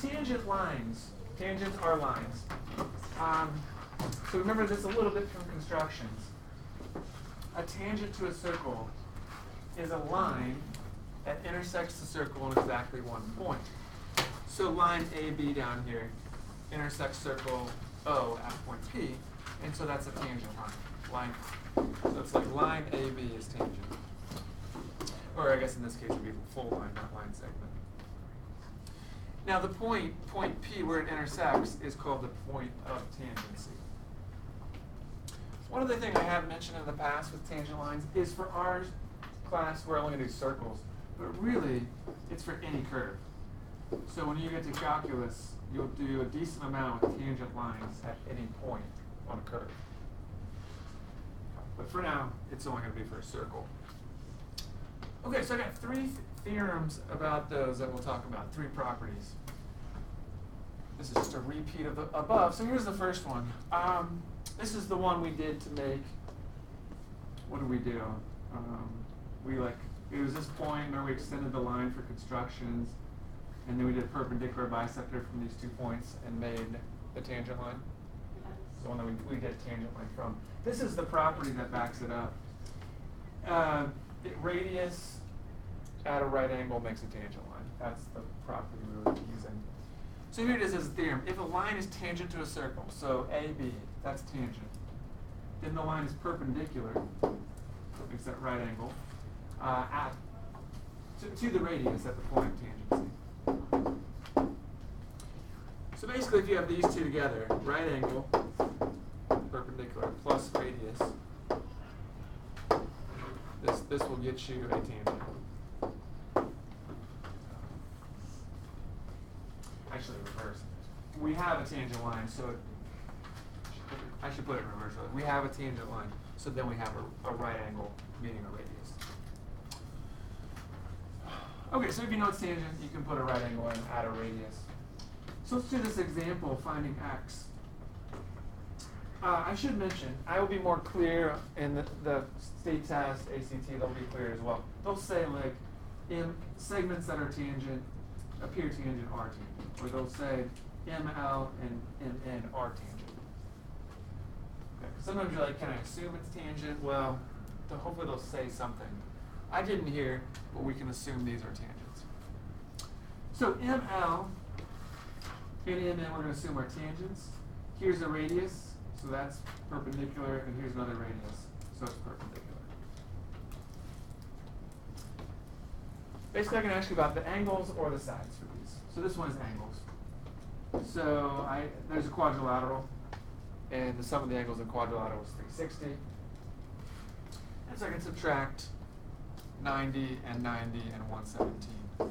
tangent lines. Tangents are lines. So remember this a little bit from constructions. A tangent to a circle is a line that intersects the circle in exactly one point. So line AB down here intersects circle O at point P, and so that's a tangent line. So it's like line AB is tangent. Or I guess in this case it would be full line, not line segment. Now the point P where it intersects is called the point of tangency. One other thing I have mentioned in the past with tangent lines is for our class we're only going to do circles, but really it's for any curve. So when you get to calculus, you'll do a decent amount with tangent lines at any point on a curve. But for now, it's only going to be for a circle. Okay, so I got three theorems about those that we'll talk about, three properties. This is just a repeat of the above. So here's the first one. This is the one we did to make, what did we do? It was this point where we extended the line for constructions, and then we did a perpendicular bisector from these 2 points and made the tangent line. The one that we did tangent line from. This is the property that backs it up. Radius at a right angle makes a tangent line. That's the property we were using. So here it is as a theorem. If a line is tangent to a circle, so AB, that's tangent, then the line is perpendicular, so it makes that right angle, to the radius at the point of tangency. So basically if you have these two together, right angle, perpendicular, plus radius, this will get you a tangent. Actually reverse. We have a tangent line, so I should put it in reverse. We have a tangent line, so then we have a right angle meeting a radius. Okay, so if you know it's tangent, you can put a right angle and add a radius. So let's do this example, finding x. I should mention, I will be more clear in the state test, ACT, they'll be clear as well. They'll say like, in segments that are tangent, appear tangent are tangent. Or they'll say ML and MN are tangent. Okay. Sometimes you're like, can I assume it's tangent? Well, hopefully they'll say something. I didn't hear, but we can assume these are tangents. So ML and MN we're going to assume are tangents. Here's a radius. So that's perpendicular, and here's another radius, so it's perpendicular. Basically, I can ask you about the angles or the sides for these. So this one is angles. So there's a quadrilateral, and the sum of the angles in quadrilateral is 360. And so I can subtract 90 and 90 and 117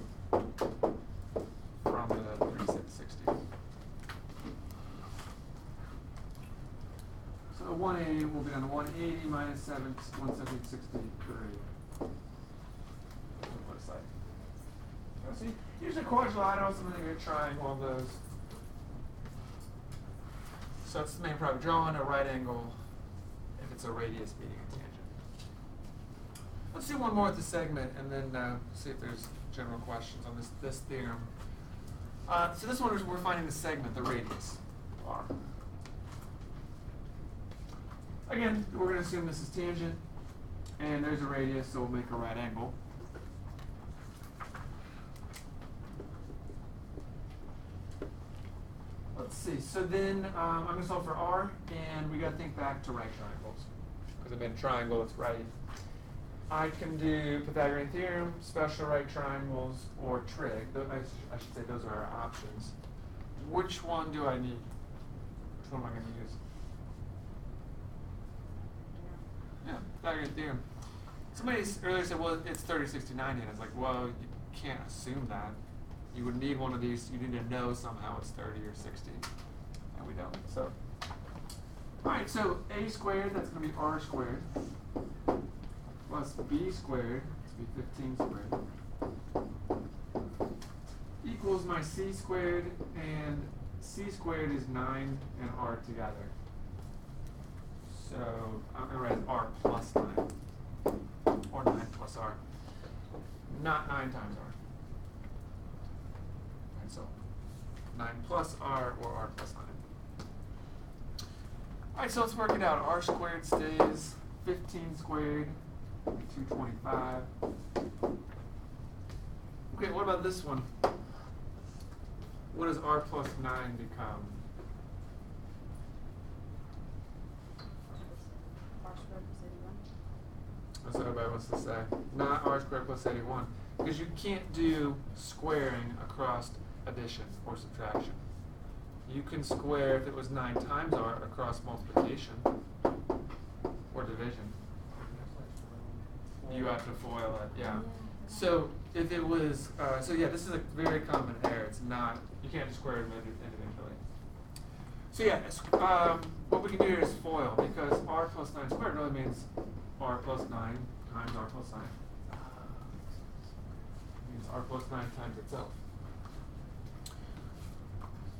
from the 360. So 180 will be down to 180 minus 163. What side? See, usually quadrilateral, something like a triangle of those. So that's the main problem. Drawing a right angle if it's a radius meeting a tangent. Let's do one more with the segment and then see if there's general questions on this theorem. So this one is we're finding the segment, the radius, R. Again, we're going to assume this is tangent, and there's a radius, so we'll make a right angle. Let's see, so then I'm going to solve for R, and we got to think back to right triangles. Because I've been triangle, it's right. I can do Pythagorean theorem, special right triangles, or trig. I should say those are our options. Which one do I need? Which one am I going to use? Yeah, Pythagorean theorem. Somebody earlier said, well, it's 30, 60, 90. And I was like, well, you can't assume that. You would need one of these. You need to know somehow it's 30 or 60. And we don't. So, all right, so a squared, that's going to be r squared, plus b squared, that's going to be 15 squared, equals my c squared, and c squared is 9 and r together. So I'm going to write r plus 9, or 9 plus r, not 9 times r. And so 9 plus r, or r plus 9. All right, so let's work it out. R squared stays 15 squared, 225. Okay, what about this one? What does r plus 9 become? R squared plus 81. That's what everybody wants to say. Not r squared plus 81. Because you can't do squaring across addition or subtraction. You can square, if it was 9 times r, across multiplication or division. You have to FOIL it, yeah. So if it was, so yeah, this is a very common error. It's not, you can't just square them individually. So yeah, what we can do here is FOIL, because r plus 9 squared really means r plus 9 times r plus 9. It means r plus 9 times itself.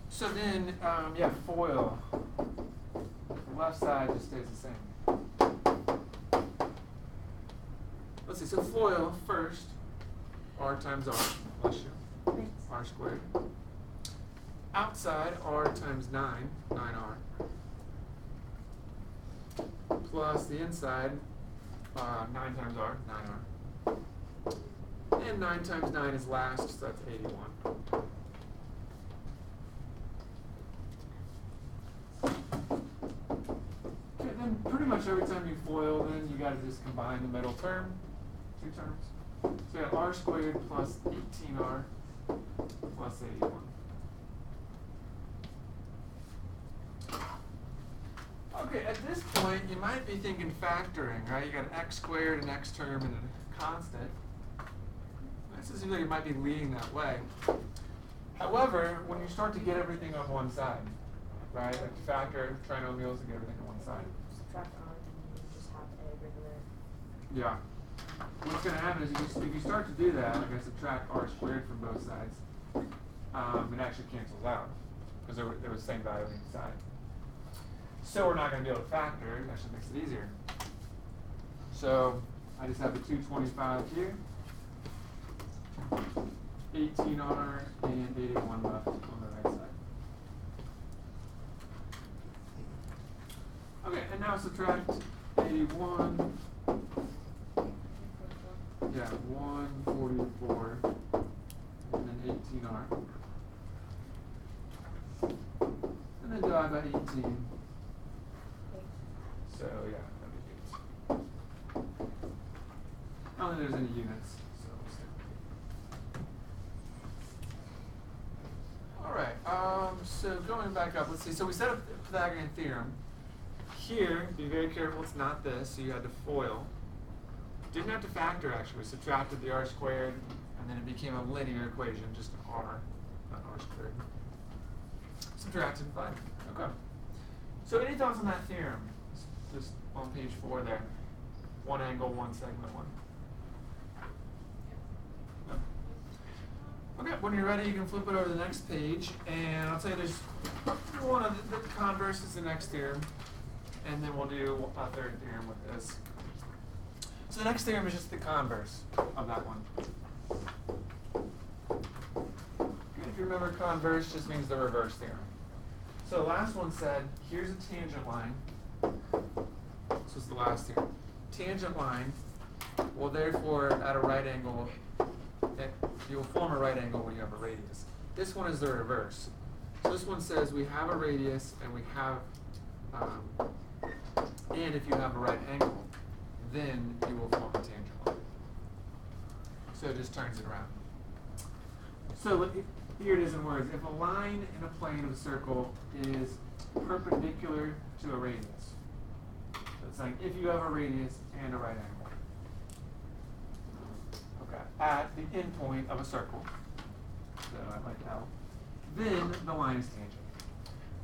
So then, yeah, FOIL. The left side just stays the same. Let's see, so FOIL first, r times r, bless you, r squared. Outside, r times 9, 9r. Plus the inside, 9 times r, 9r. And 9 times 9 is last, so that's 81. Okay, then pretty much every time you FOIL, then you gotta just combine the middle term, 2 terms. So you have r squared plus 18r plus 81. Okay, at this point, you might be thinking factoring, right? You got an x squared, an x term, and a constant. This seems like it might be leading that way. However, when you start to get everything on one side, right? Like you factor trinomials and get everything on one side. Subtract r, and you just have a regular. Yeah. What's going to happen is if you start to do that, like I subtract r squared from both sides, it actually cancels out because there was the same value on each side. So we're not going to be able to factor. It actually makes it easier. So I just have the 225 here, 18r, and 81 left on the right side. Okay, and now subtract 81. Yeah, 144, and then 18r. And then divide by 18. So yeah, that'd be 8. I don't think there's any units, so we'll stay with 8. Alright, so going back up, let's see. So we set up the Pythagorean theorem. Here, be very careful, it's not this, so you had to FOIL. Didn't have to factor actually, we subtracted the r squared, and then it became a linear equation, just r, not r squared. Subtracted, fine. Okay. So any thoughts on that theorem? Just on page 4 there. One angle, one segment, one. No. Okay, when you're ready, you can flip it over to the next page, and I'll tell you there's one of the converse is the next theorem, and then we'll do a third theorem with this. So the next theorem is just the converse of that one. If you remember, converse just means the reverse theorem. So the last one said, here's a tangent line. This was the last theorem. Tangent line will therefore, at a right angle, you will form a right angle when you have a radius. This one is the reverse. So this one says we have a radius and we have, and if you have a right angle, then you will form a tangent line. So it just turns it around. So here it is in words. If a line in a plane of a circle is perpendicular to a radius, so it's like if you have a radius and a right angle, okay, at the endpoint of a circle, so I like L, then the line is tangent.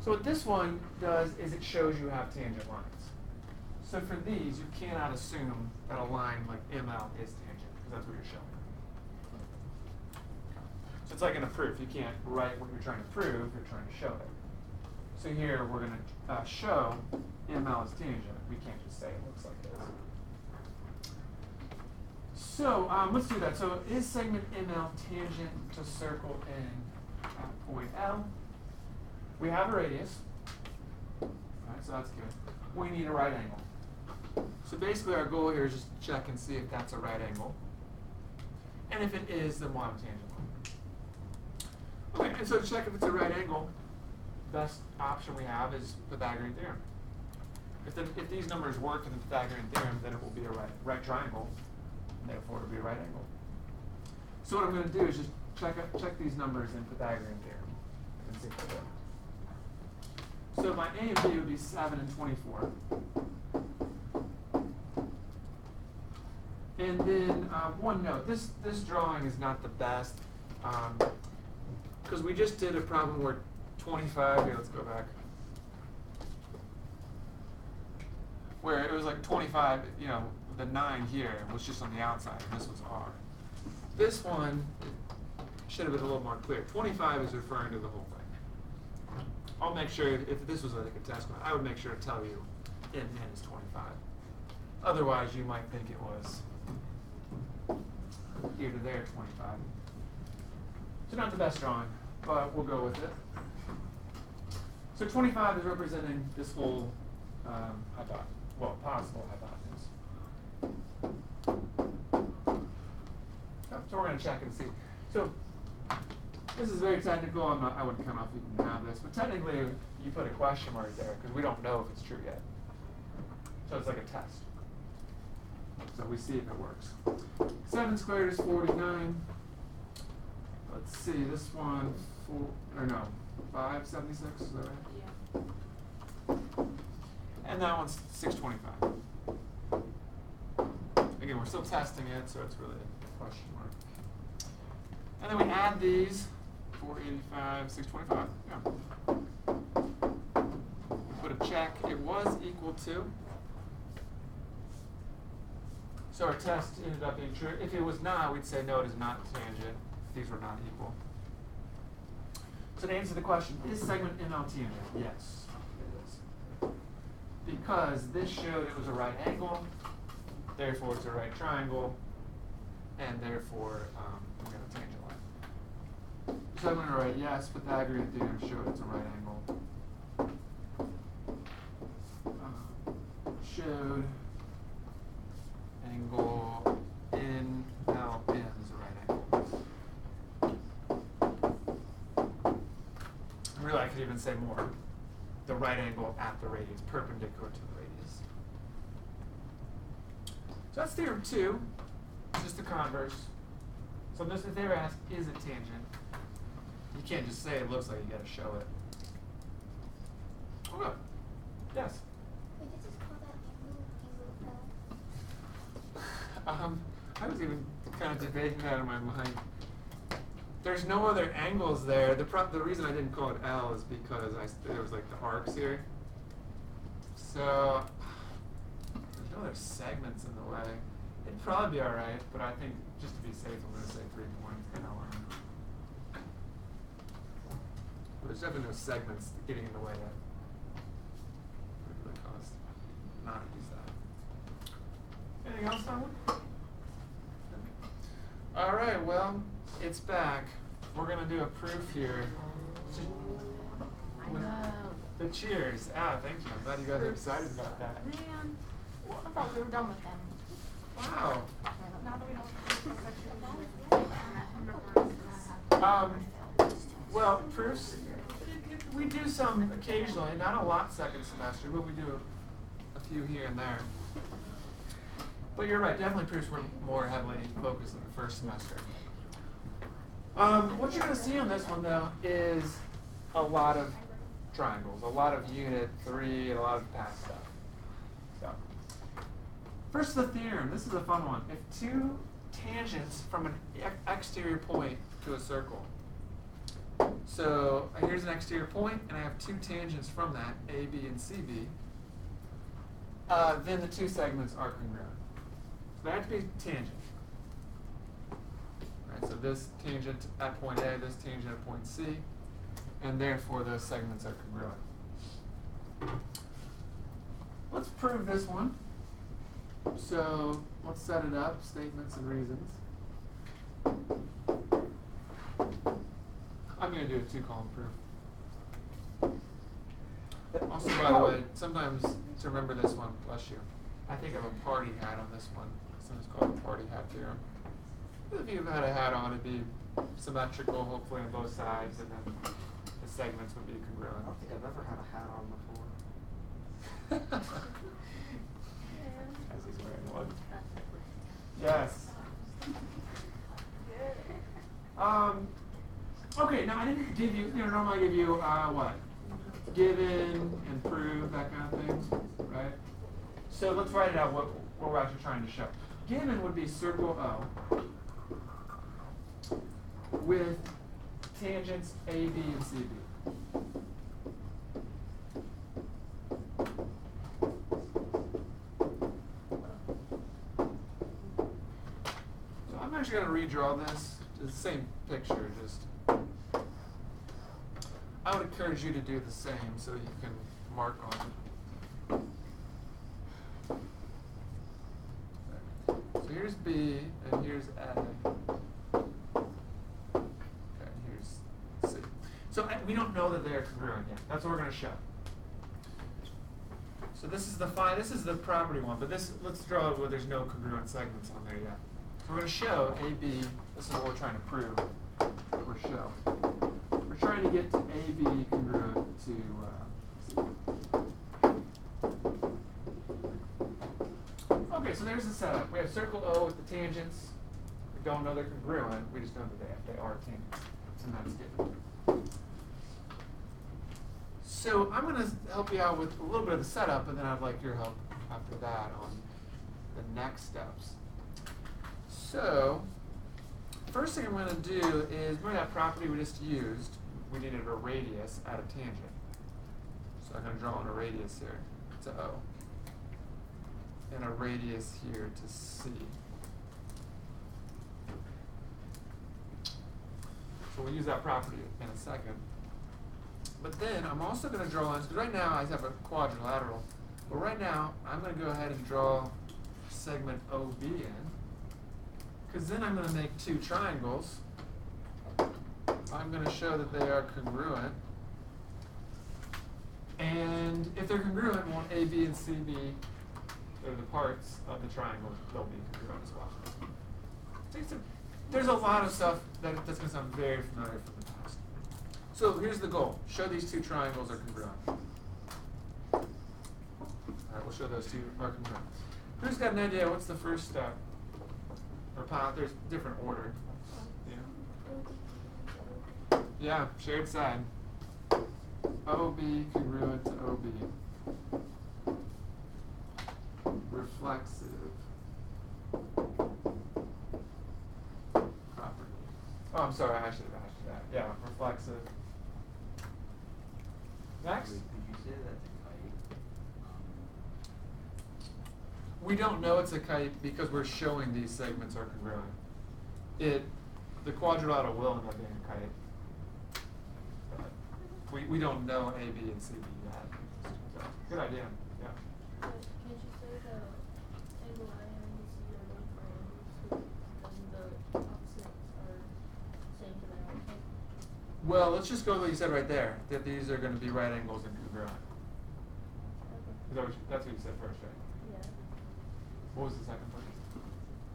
So what this one does is it shows you have tangent lines. So for these, you cannot assume that a line like ML is tangent, because that's what you're showing. So it's like in a proof. You can't write what you're trying to prove, you're trying to show it. So here we're going to show ML is tangent. We can't just say it looks like this. So let's do that. So is segment ML tangent to circle in at point L? we have a radius. Alright, so that's good. We need a right angle. So basically our goal here is just to check and see if that's a right angle. And if it is, then we'll have a tangent line. Okay, and so to check if it's a right angle, the best option we have is Pythagorean theorem. If these numbers work in the Pythagorean theorem, then it will be a right triangle, and therefore it will be a right angle. So what I'm going to do is just check these numbers in Pythagorean theorem and see if they work. So my A and B would be 7 and 24. And then one note, this drawing is not the best, because we just did a problem where 25, here let's go back, where it was like 25, you know, the 9 here was just on the outside, and this was R. This one should have been a little more clear. 25 is referring to the whole thing. I'll make sure, if this was like a test one, I would make sure to tell you n is 25. Otherwise, you might think it was here to there 25. So not the best drawing, but we'll go with it. So 25 is representing this whole possible hypotenuse. So we're going to check and see. So this is very technical. I wouldn't count off you can have this, but technically you put a question mark there because we don't know if it's true yet. So it's like a test. So we see if it works. 7 squared is 49. Let's see, this one, 576, is that right? Yeah. And that one's 625. Again, we're still testing it, so it's really a question mark. And then we add these, 485, 625. Yeah. Put a check. It was equal to. So our test ended up being true. If it was not, we'd say no, it is not tangent. These were not equal. So to answer the question, is segment ML tangent? Yes, it is. Because this showed it was a right angle, therefore it's a right triangle, and therefore we have a tangent line. So I'm going to write yes, Pythagorean theorem showed it's a right angle. Showed angle in L in is a right angle. Really, I could even say more. The right angle at the radius, perpendicular to the radius. So that's theorem 2, just the converse. So this, if they were asked, is it tangent? You can't just say it looks like, you got to show it. Okay. Yes. Wait, did you call that angle I was even kind of debating that in my mind. There's no other angles there. The reason I didn't call it L is because there was like the arcs here. So there's no other segments in the way. It'd probably be all right, but I think just to be safe, I'm going to say 3 points in LM. But there's definitely no segments getting in the way that would really cause not to use that. Anything else, Simon? All right, well, it's back. We're going to do a proof here. I know. The cheers. Ah, thank you. I'm glad you guys are excited about that. Man, I thought we were done with them. Wow. Now that we Well, proofs, we do some occasionally, not a lot second semester, but we do a few here and there. But you're right, definitely proofs were more heavily focused in the first semester. What you're going to see on this one, though, is a lot of triangles, a lot of unit 3, and a lot of past stuff. So, first the theorem. This is a fun one. If 2 tangents from an exterior point to a circle. So here's an exterior point, and I have 2 tangents from that, AB and CB. Then the 2 segments are congruent. So they have to be tangent. Right, so this tangent at point A, this tangent at point C, and therefore those segments are congruent. Let's prove this one. So let's set it up, statements and reasons. I'm going to do a 2-column proof. by the way, sometimes to remember this one, bless you, I think of a party hat on this one. This one's called the party hat theorem. If you had a hat on, it'd be symmetrical, hopefully on both sides, and then the segments would be I congruent. don't think I've ever had a hat on before. As he's wearing one. Yes. Okay, now I didn't give you, normally I give you, what? Given and prove, that kind of thing, right? So let's write it out what we're actually trying to show. Given would be circle O with tangents AB and CB. So I'm actually going to redraw this. It's the same picture, just I would encourage you to do the same so you can mark on it. So here's B and here's A. Okay, here's C. So we don't know that they're congruent yet. That's what we're going to show. So this is the property one, but let's draw it where there's no congruent segments on there yet. So we're going to show AB. This is what we're trying to prove. Or show. We're trying to get to AB congruent to C. Okay, so there's the setup. We have circle O with the tangents. We don't know they're congruent. We just know that they are tangents. And that's given. So I'm going to help you out with a little bit of the setup, and then I'd like your help after that on the next steps. So first thing I'm going to do is, remember that property we just used? We needed a radius at a tangent. So I'm going to draw in a radius here to O. And a radius here to C. So we'll use that property in a second. But then I'm also going to draw lines, because right now I have a quadrilateral. But right now I'm going to go ahead and draw segment OB in. Because then I'm going to make two triangles. I'm going to show that they are congruent. And if they're congruent, we want AB and CB, they're the parts of the triangle, they'll be congruent as well. There's a lot of stuff that's going to sound very familiar from the past. So here's the goal. Show these two triangles are congruent. All right, we'll show those two are congruent. Who's got an idea what's the first step? Or there's different order. Yeah, shared side. OB congruent to OB. Reflexive property. Oh, I'm sorry, I should have asked that. Yeah, reflexive. Next. Did you say that's a kite? We don't know it's a kite because we're showing these segments are congruent. The quadrilateral will end up being a kite. But we don't know A, B, and C, B yet. So, good idea. Yeah. Can't you say the angle I and angle C are known for angles, and the opposites are same to that also? Well, let's just go with what you said right there, that these are going to be right angles and congruent. Okay. That's what you said first, right? Yeah. What was the second part?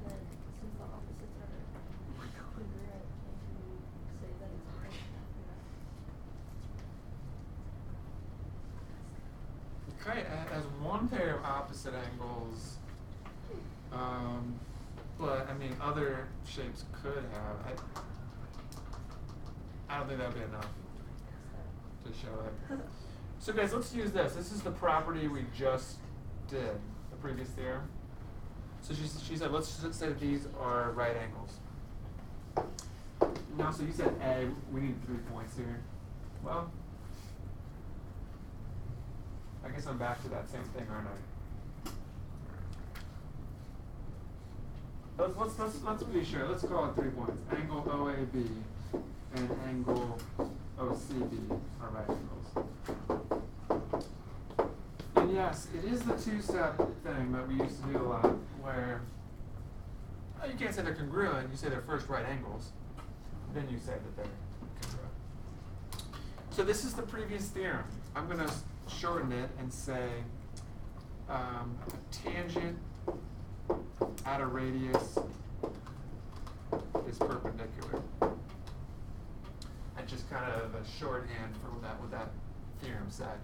That since the opposites are congruent, can't you say that it's right after that? The kite has one pair of opposite angles, but I mean other shapes could have. I don't think that would be enough to show it. So guys, let's use this. This is the property we just did, the previous theorem. So she said, let's just say that these are right angles. Now, so you said A, we need 3 points here. Well, I guess I'm back to that same thing, aren't I? Let's be sure. Let's call it 3 points. Angle OAB and angle OCB are right angles. And yes, it is the two-step thing that we used to do a lot, where you can't say they're congruent. You say they're first right angles, then you say that they're congruent. So this is the previous theorem. I'm going to shorten it and say a tangent at a radius is perpendicular. And just kind of a shorthand for what that theorem said.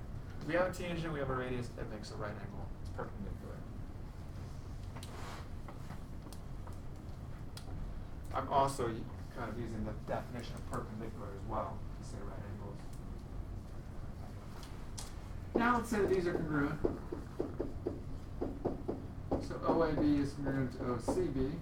We have a tangent, we have a radius, that makes a right angle. It's perpendicular. I'm also kind of using the definition of perpendicular as well to say right angles. Now let's say that these are congruent. So OAB is congruent to OCB.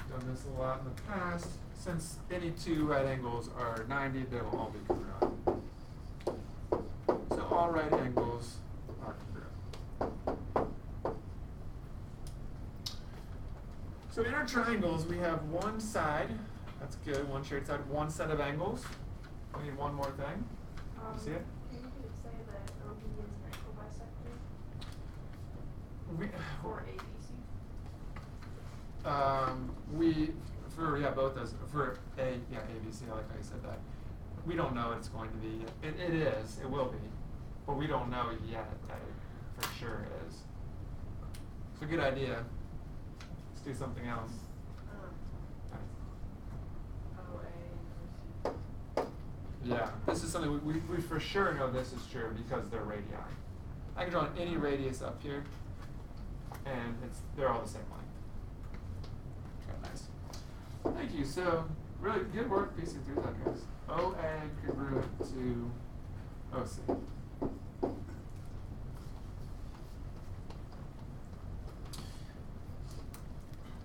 Done this a lot in the past. Since any two right angles are 90, they will all be congruent. So all right angles are congruent. So in our triangles, we have one side. That's good, one shared side, one set of angles. We need one more thing. You see it? Can you say that OB is an angle bisector? Or ABC? Both those for ABC. I like how you said that. We don't know what it's going to be. It will be, but we don't know yet that it for sure is. It's a good idea. Let's do something else. OA. Yeah, this is something we for sure know this is true because they're radii. I can draw any radius up here, and they're all the same length. Okay, nice. Thank you. So, really good work piecing through that, guys. OA congruent to OC.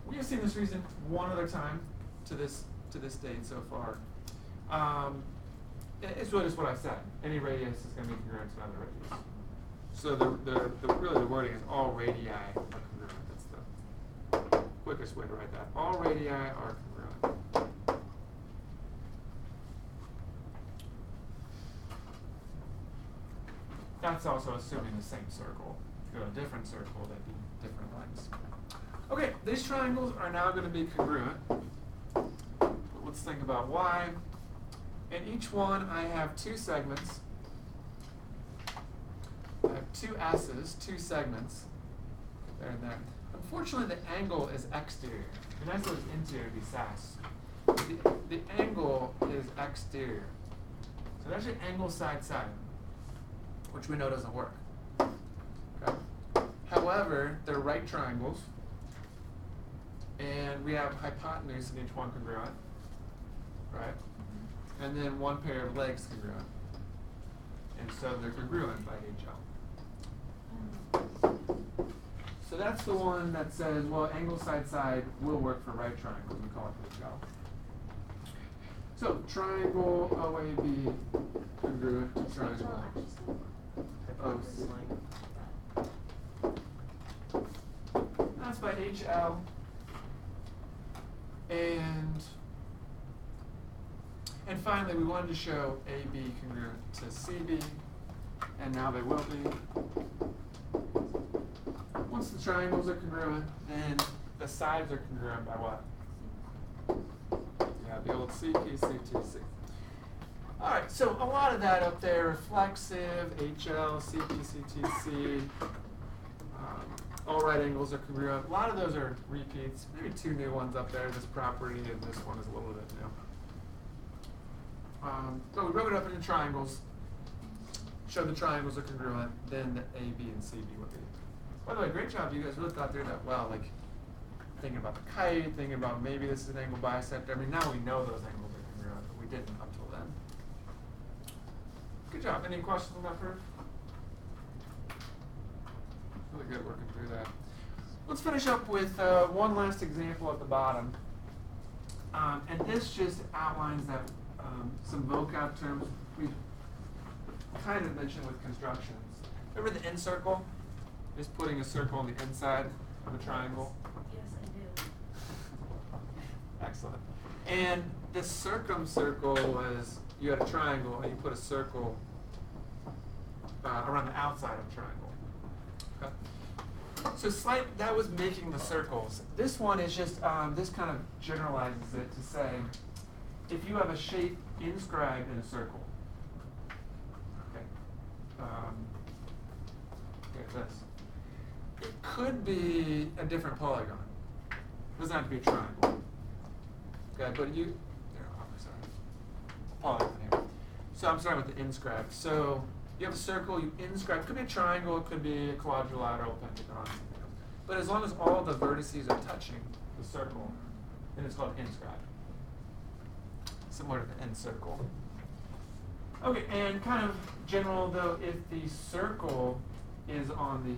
We have seen this reason one other time to this date so far. It's really just what I said. Any radius is going to be congruent to another radius. So the wording is all radii are congruent. That's the quickest way to write that. All radii are congruent. That's also assuming the same circle. If you go to a different circle, they'd be different lengths. Okay, these triangles are now going to be congruent. But let's think about why. In each one, I have two segments. I have two S's, two segments. There and there. Unfortunately, the angle is exterior. It'd be nice if it was interior, it'd be SAS. The angle is exterior. So there's an angle side side, which we know doesn't work. Okay. However, they're right triangles. And we have hypotenuse in each one congruent. Right? And then one pair of legs congruent. And so they're congruent by HL. So that's the one that says, well, angle side side will work for right triangles. We call it HL. So triangle OAB congruent to triangle OC. That's by HL. And finally, we wanted to show AB congruent to CB, and now they will be. Once the triangles are congruent, then the sides are congruent by what? Yeah, the old CP, CTC. All right, so a lot of that up there, reflexive, HL, CP, CTC, all right angles are congruent. A lot of those are repeats, maybe two new ones up there, this property and this one is a little bit new. So we broke it up into triangles, showed the triangles are congruent, then the A, B, and C, B would be. By the way, great job, you guys really thought through that well, like thinking about the kite, thinking about maybe this is an angle bisector. I mean, now we know those angles are congruent, but we didn't up till then. Good job. Any questions on that proof? Really good working through that. Let's finish up with one last example at the bottom. And this just outlines that some vocab terms we kind of mentioned with constructions. Remember the end circle? Just putting a circle on the inside of a triangle? Yes, I do. Excellent. And the circumcircle was, you had a triangle and you put a circle around the outside of a triangle. Okay. So that was making the circles. This one is just, this kind of generalizes it to say, if you have a shape inscribed in a circle, okay, here's this. It could be a different polygon. It doesn't have to be a triangle. Okay, but you, there, I'm sorry, polygon here. So I'm starting with the inscribed. So you have a circle, you inscribe. It could be a triangle, it could be a quadrilateral, pentagon, something else. But as long as all the vertices are touching the circle, then it's called inscribed. Similar to the end circle. Okay, and kind of general though, if the circle is on the,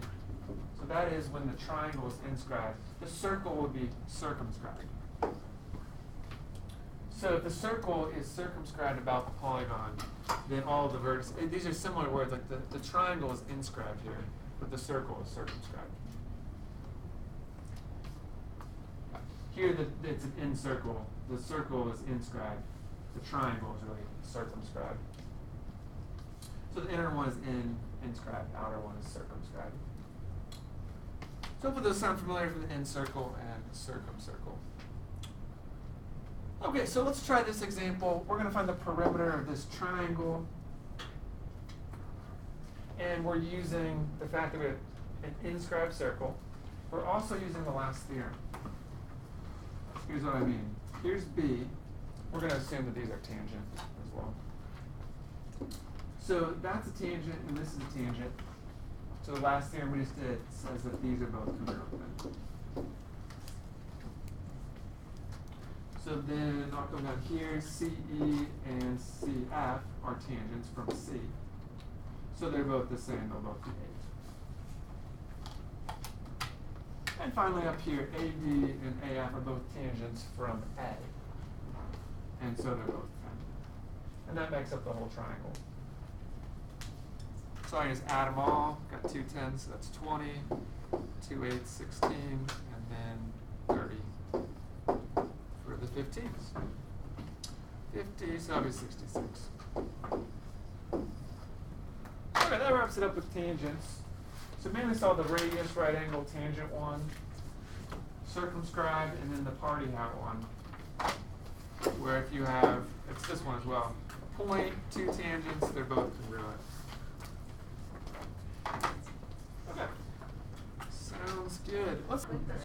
so that is when the triangle is inscribed, the circle would be circumscribed. So if the circle is circumscribed about the polygon, then all of the vertices, these are similar words, like the triangle is inscribed here, but the circle is circumscribed. Here it's an in circle, the circle is inscribed, the triangle is really circumscribed. So the inner one is inscribed, outer one is circumscribed. So hopefully those sound familiar for the in circle and circumcircle. Okay, so let's try this example. We're going to find the perimeter of this triangle. And we're using the fact that we have an inscribed circle. We're also using the last theorem. Here's what I mean. Here's B. We're going to assume that these are tangent as well. So that's a tangent and this is a tangent. So the last theorem we just did says that these are both congruent. So then I'll come down here, CE and CF are tangents from C. So they're both the same, they'll both be 8. And finally up here, AD and AF are both tangents from A. And so they're both 10. And that makes up the whole triangle. So I just add them all, got 2 10s, so that's 20, 2 8s, 16, and then 30 for the 15s. 50, so that'll be 66. Okay, that wraps it up with tangents. So mainly saw the radius, right angle, tangent one, circumscribed, and then the party hat one. Where if you have, it's this one as well, point, 2 tangents, they're both congruent. Okay. Sounds good. Let's